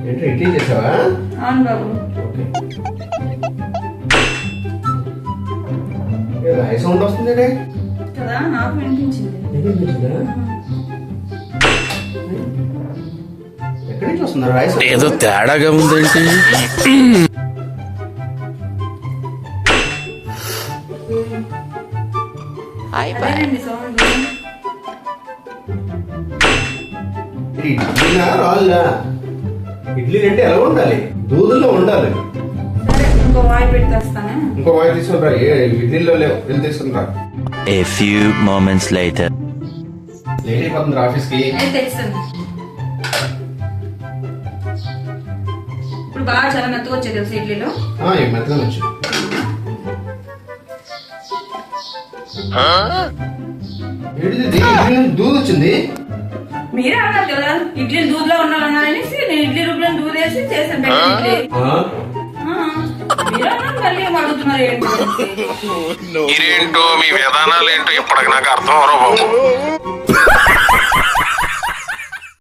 ఏంటి ఇడ్లీ చేసావా? అవును బాబు. ఓకే. రాయి సౌండ్ వస్తుంది కదా, నాకు వినిపించింది. ఎక్కడి నుంచి వస్తుంది రాయి సౌండ్? ఏదో తేడాగా ఉందేంటి? అదేనండి సౌండ్. ఇడ్లీనా రాళ్ళా? ఇడ్లీ అంటే ఎలా ఉండాలి? దూదుల్లో ఉండాలి. సరే, ఇంకో వాయి పెట్టేస్తానే. ఇంకో వాయి తీసుకుని రా. ఇడ్లీలో లేవు, వెళ్ళి తీసుకుని రా. A few moments later. Late అయిపోతుంది ఆఫీస్ కి. తెలుసండి. ఇప్పుడు బాగా చాలా మెత్తగా వచ్చాయి తెలుసు ఇడ్లీలో. మెత్తగా వచ్చు. దూద్ వచ్చింది. మీరే అన్నారు కదా ఇడ్లీ దూద్లో ఉండాలన్నారనేసి నేను ఇడ్లీ రూపంలో దూద్ వేసి చేశాను ఇడ్లీ. మీరే అన్నారు, మళ్ళీ ఏం అడుగుతున్నారు ఏంటి? మీరేంటో మీ విధానాలు ఏంటో ఇప్పటికి నాకు అర్థం అవరో బాబు.